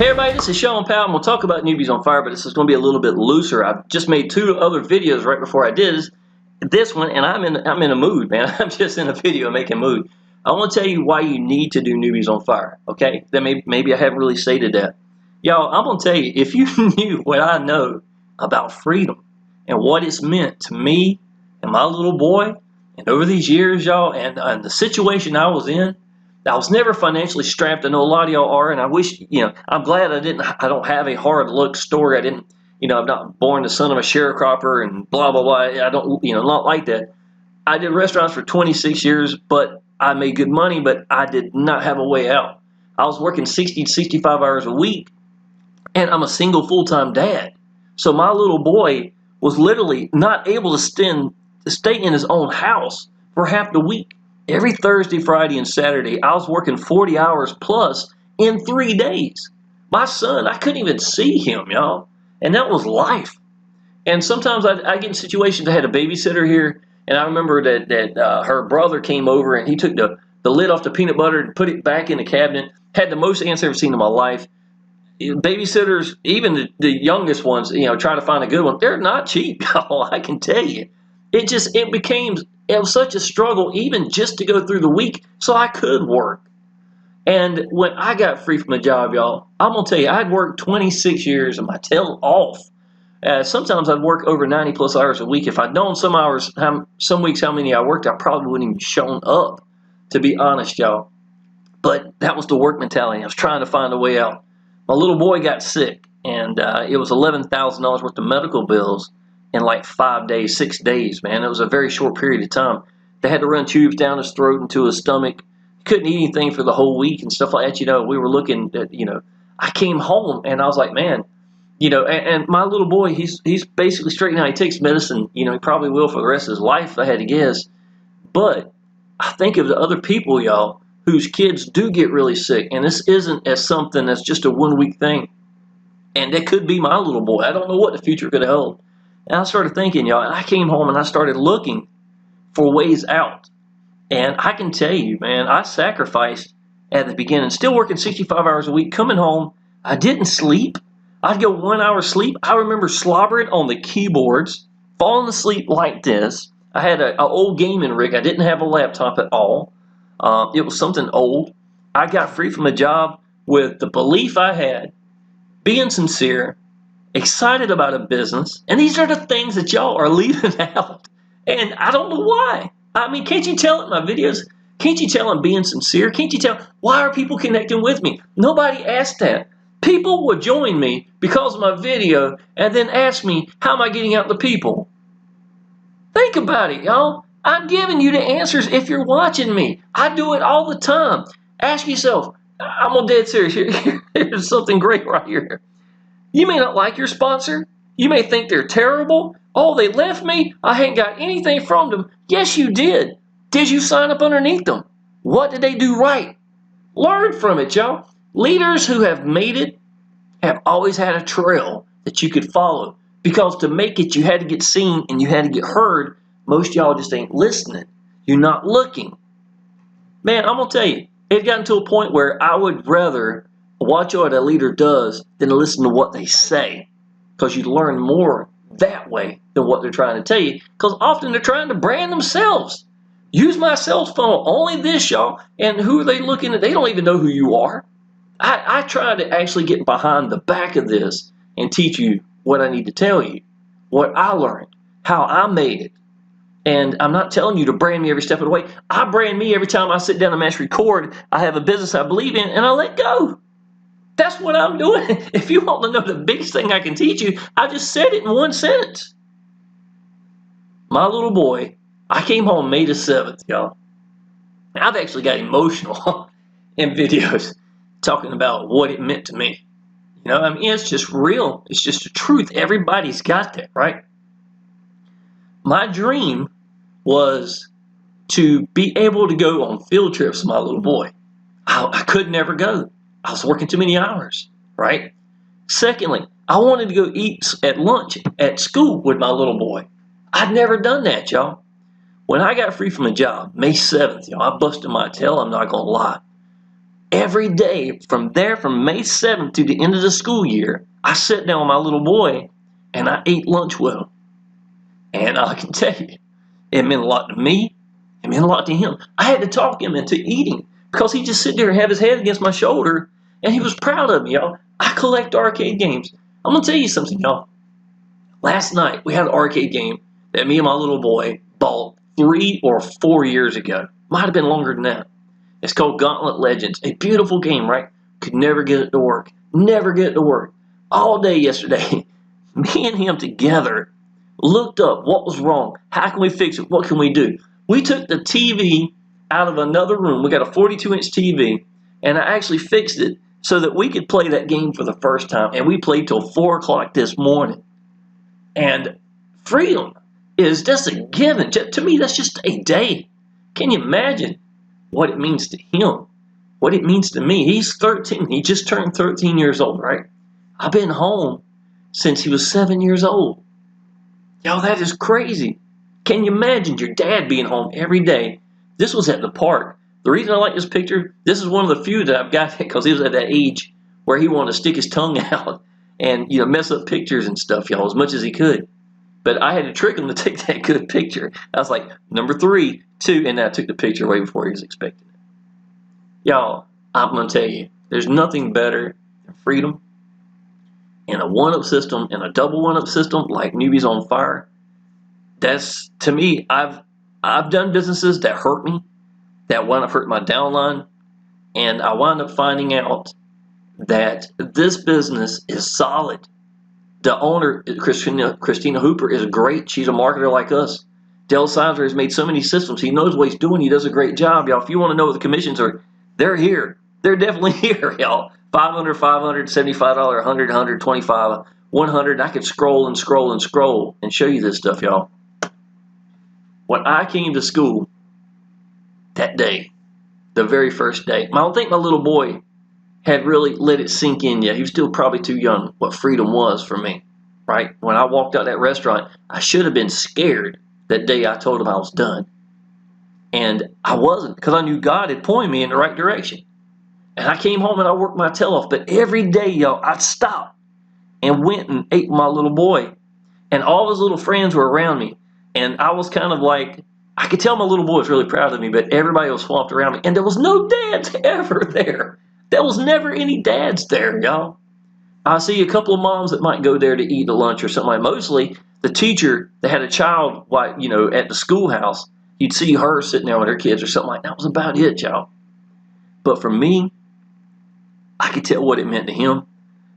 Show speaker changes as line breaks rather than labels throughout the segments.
Hey everybody, this is Shawn Powell, and we'll talk about Newbies on Fire, but this is going to be a little bit looser. I've just made 2 other videos right before I did this one, and I'm in a mood, man. I'm just in a video making mood. I want to tell you why you need to do Newbies on Fire, okay? Then maybe I haven't really stated that. Y'all, I'm going to tell you, if you knew what I know about freedom and what it's meant to me and my little boy, and over these years, y'all, and the situation I was in, I was never financially strapped. I know a lot of y'all are, and I wish, I'm glad I don't have a hard luck story. I'm not born the son of a sharecropper and blah, blah, blah. I don't, not like that. I did restaurants for 26 years, but I made good money, but I did not have a way out. I was working 60 to 65 hours a week, and I'm a single full-time dad. So my little boy was literally not able to stay in his own house for half the week. Every Thursday, Friday, and Saturday, I was working 40 hours plus in 3 days. My son, I couldn't even see him, y'all. And that was life. And sometimes I get in situations, I had a babysitter here, and I remember that her brother came over, and he took the lid off the peanut butter and put it back in the cabinet. Had the most ants I've ever seen in my life. Babysitters, even the youngest ones, try to find a good one. They're not cheap, y'all, I can tell you. It was such a struggle even just to go through the week so I could work. And when I got free from a job, y'all, I'm going to tell you, I'd worked 26 years and my tail off. Sometimes I'd work over 90 plus hours a week. If I'd known some weeks how many I worked, I probably wouldn't even shown up, to be honest, y'all. But that was the work mentality. I was trying to find a way out. My little boy got sick, and it was $11,000 worth of medical bills in like 5 days, 6 days, man. It was a very short period of time. They had to run tubes down his throat into his stomach. Couldn't eat anything for the whole week and stuff like that. We were looking at, I came home and I was like, man, and my little boy, he's basically straight now. He takes medicine, he probably will for the rest of his life, I had to guess. But I think of the other people, y'all, whose kids do get really sick. And this isn't as something that's just a 1 week thing. And that could be my little boy. I don't know what the future could hold. And I started thinking, y'all, and I came home and I started looking for ways out. And I can tell you, man, I sacrificed at the beginning, still working 65 hours a week, coming home. I didn't sleep. I'd go 1 hour sleep. I remember slobbering on the keyboards, falling asleep like this. I had an old gaming rig. I didn't have a laptop at all. It was something old. I got free from a job with the belief I had, being sincere, excited about a business, and these are the things that y'all are leaving out, and I don't know why. I mean, can't you tell in my videos? Can't you tell I'm being sincere? Can't you tell? Why are people connecting with me? Nobody asked that. People would join me because of my video and then ask me, how am I getting out to people? Think about it, y'all. I'm giving you the answers if you're watching me. I do it all the time. Ask yourself, I'm on dead serious. Here's something great right here. You may not like your sponsor. You may think they're terrible. Oh, they left me. I ain't got anything from them. Yes, you did. Did you sign up underneath them? What did they do right? Learn from it, y'all. Leaders who have made it have always had a trail that you could follow. Because to make it, you had to get seen and you had to get heard. Most y'all just ain't listening. You're not looking. Man, I'm going to tell you, it gotten to a point where I would rather watch what a leader does than listen to what they say, because you learn more that way than what they're trying to tell you, because often they're trying to brand themselves. Use my sales funnel, only this, y'all, and who are they looking at? They don't even know who you are. I try to actually get behind the back of this and teach you what I need to tell you, what I learned, how I made it. And I'm not telling you to brand me every step of the way. I brand me every time I sit down and mass record. I have a business I believe in, and I let go. That's what I'm doing. If you want to know the biggest thing I can teach you, I just said it in one sentence. My little boy, I came home May the 7th, y'all. I've actually got emotional in videos talking about what it meant to me. It's just real. It's just the truth. Everybody's got that, right? My dream was to be able to go on field trips with my little boy. I could never go. I was working too many hours, right? Secondly, I wanted to go eat at lunch at school with my little boy. I'd never done that, y'all. When I got free from a job, May 7th, y'all, I busted my tail, I'm not going to lie. Every day from there, from May 7th to the end of the school year, I sat down with my little boy and I ate lunch with him. And I can tell you, it meant a lot to me. It meant a lot to him. I had to talk him into eating because he just sit there and have his head against my shoulder, and he was proud of me, y'all. I collect arcade games. I'm going to tell you something, y'all. Last night, we had an arcade game that me and my little boy bought 3 or 4 years ago. Might have been longer than that. It's called Gauntlet Legends. A beautiful game, right? Could never get it to work. Never get it to work. All day yesterday, me and him together looked up what was wrong. How can we fix it? What can we do? We took the TV out of another room. We got a 42-inch TV, and I actually fixed it so that we could play that game for the first time. And we played till 4 o'clock this morning. And freedom is just a given. To me, that's just a day. Can you imagine what it means to him? What it means to me? He's 13. He just turned 13 years old, right? I've been home since he was 7 years old. Yo, that is crazy. Can you imagine your dad being home every day? This was at the park. The reason I like this picture, this is one of the few that I've got because he was at that age where he wanted to stick his tongue out and mess up pictures and stuff, y'all, as much as he could. But I had to trick him to take that good picture. I was like, number 3, 2, and I took the picture way before he was expecting it. Y'all, I'm going to tell you, there's nothing better than freedom. And a one-up system and a double one-up system like Newbies on Fire, that's, to me, I've done businesses that hurt me, that wound up hurting my downline, and I wound up finding out that this business is solid. The owner, Christina Hooper, is great. She's a marketer like us. Dale Sizer has made so many systems. He knows what he's doing. He does a great job, y'all. If you want to know what the commissions are, they're here. They're definitely here, y'all. $500, $500, $75, $100, $125, $100. I could scroll and scroll and scroll and show you this stuff, y'all. When I came to school that day, the very first day, I don't think my little boy had really let it sink in yet. He was still probably too young what freedom was for me, right? When I walked out that restaurant, I should have been scared that day I told him I was done. And I wasn't, because I knew God had pointed me in the right direction. And I came home and I worked my tail off. But every day, y'all, I'd stop and went and ate with my little boy. And all his little friends were around me. And I was kind of like, I could tell my little boy was really proud of me, but everybody was swamped around me. And there was no dads ever there. There was never any dads there, y'all. I see a couple of moms that might go there to eat a lunch or something like that. Mostly the teacher that had a child, like, at the schoolhouse, you'd see her sitting there with her kids or something like that. That was about it, y'all. But for me, I could tell what it meant to him.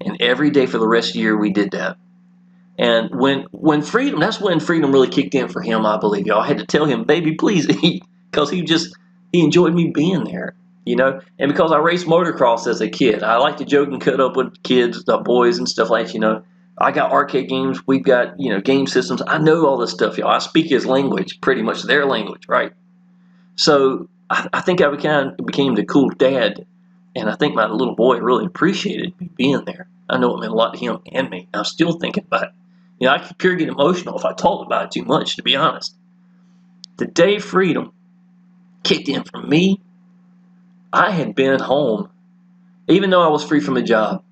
And every day for the rest of the year, we did that. And when freedom, that's when freedom really kicked in for him, I believe, y'all. I had to tell him, baby, please eat, because he enjoyed me being there, And because I raced motocross as a kid, I like to joke and cut up with kids, the boys and stuff like that, I got arcade games, we've got, game systems. I know all this stuff, y'all. I speak his language, pretty much their language, right? So I think I became the cool dad. And I think my little boy really appreciated me being there. I know it meant a lot to him and me. I'm still thinking about it. I could pure get emotional if I talked about it too much, to be honest. The day freedom kicked in for me, I had been home, even though I was free from a job.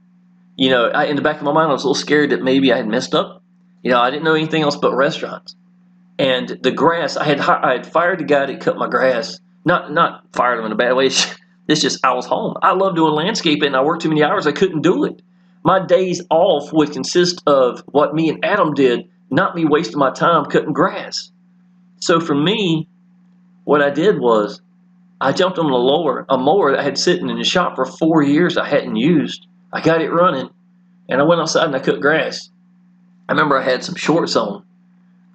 In the back of my mind, I was a little scared that maybe I had messed up. I didn't know anything else but restaurants. And the grass, I had fired the guy that cut my grass. Not fired him in a bad way. It's just I was home. I love doing landscaping, and I worked too many hours. I couldn't do it. My days off would consist of what me and Adam did, not me wasting my time cutting grass. So for me, what I did was I jumped on a mower that I had sitting in the shop for 4 years I hadn't used. I got it running, and I went outside and I cut grass. I remember I had some shorts on,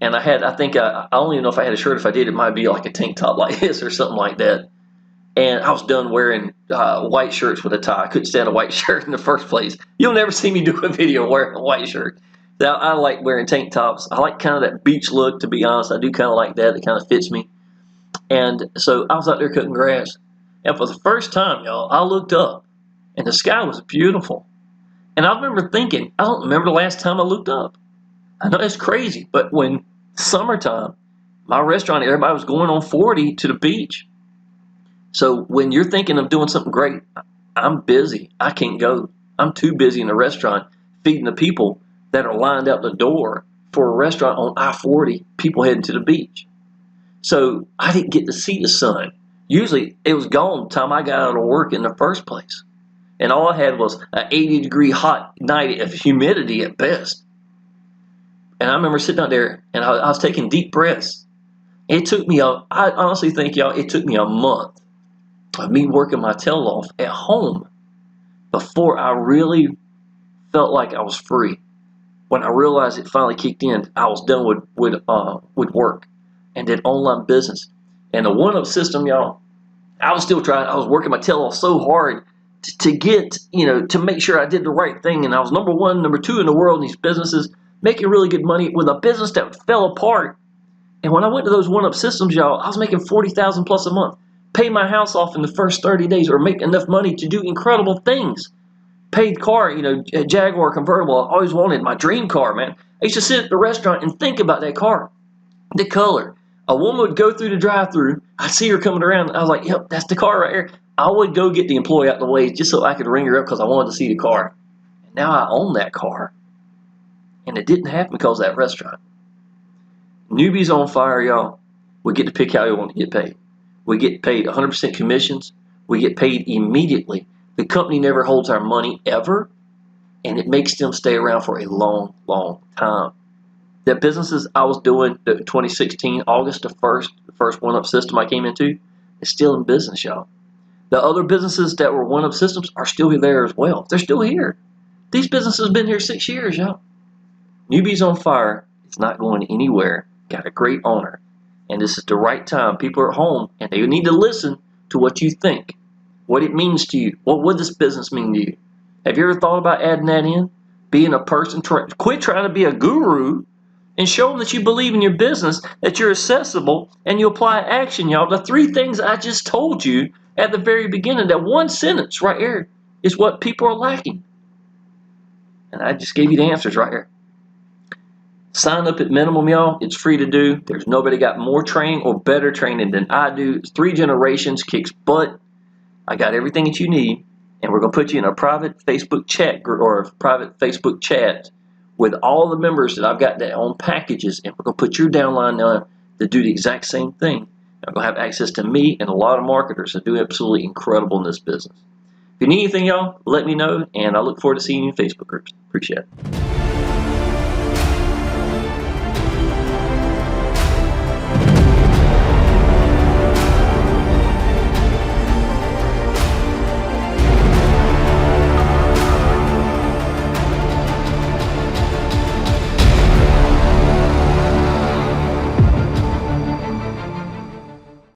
and I don't even know if I had a shirt. If I did, it might be like a tank top like this or something like that. And I was done wearing white shirts with a tie. I couldn't stand a white shirt in the first place. You'll never see me do a video wearing a white shirt. Now, I like wearing tank tops. I like kind of that beach look, to be honest. I do kind of like that. It kind of fits me. And so I was out there cutting grass. And for the first time, y'all, I looked up, and the sky was beautiful. And I remember thinking, I don't remember the last time I looked up. I know it's crazy, but when summertime, my restaurant, everybody was going on 40 to the beach. So when you're thinking of doing something great, I'm busy. I can't go. I'm too busy in the restaurant feeding the people that are lined out the door for a restaurant on I-40, people heading to the beach. So I didn't get to see the sun. Usually it was gone by the time I got out of work in the first place. And all I had was an 80-degree hot night of humidity at best. And I remember sitting out there and I was taking deep breaths. It took me I honestly think, y'all, it took me a month of me working my tail off at home before I really felt like I was free. When I realized it finally kicked in, I was done with work and did online business. And the one-up system, y'all, I was still trying. I was working my tail off so hard to get, to make sure I did the right thing. And I was number one, number two in the world in these businesses, making really good money with a business that fell apart. And when I went to those one-up systems, y'all, I was making $40,000 plus a month. Pay my house off in the first 30 days or make enough money to do incredible things. Paid car, a Jaguar convertible. I always wanted my dream car, man. I used to sit at the restaurant and think about that car, the color. A woman would go through the drive-through. I'd see her coming around. I was like, yep, that's the car right here. I would go get the employee out of the way just so I could ring her up because I wanted to see the car. And now I own that car. And it didn't happen because of that restaurant. Newbies on Fire, y'all. We get to pick how we want to get paid. We get paid 100% commissions. We get paid immediately. The company never holds our money ever, and it makes them stay around for a long, long time. The businesses I was doing in 2016, August the 1st, the first one-up system I came into, is still in business, y'all. The other businesses that were one-up systems are still there as well. They're still here. These businesses have been here 6 years, y'all. Newbies on Fire is not going anywhere. Got a great owner. And this is the right time. People are at home, and they need to listen to what you think, what it means to you. What would this business mean to you? Have you ever thought about adding that in? Being a person, quit trying to be a guru and show them that you believe in your business, that you're accessible, and you apply action, y'all. The 3 things I just told you at the very beginning, that one sentence right here is what people are lacking. And I just gave you the answers right here. Sign up at minimum, y'all. It's free to do. There's nobody got more training or better training than I do. It's 3 generations, kicks butt. I got everything that you need, and we're going to put you in a private Facebook chat or a private Facebook chat with all the members that I've got that own packages, and we're going to put your downline on to do the exact same thing. I'm going to have access to me and a lot of marketers that do absolutely incredible in this business. If you need anything, y'all, let me know, and I look forward to seeing you in Facebook groups. Appreciate it.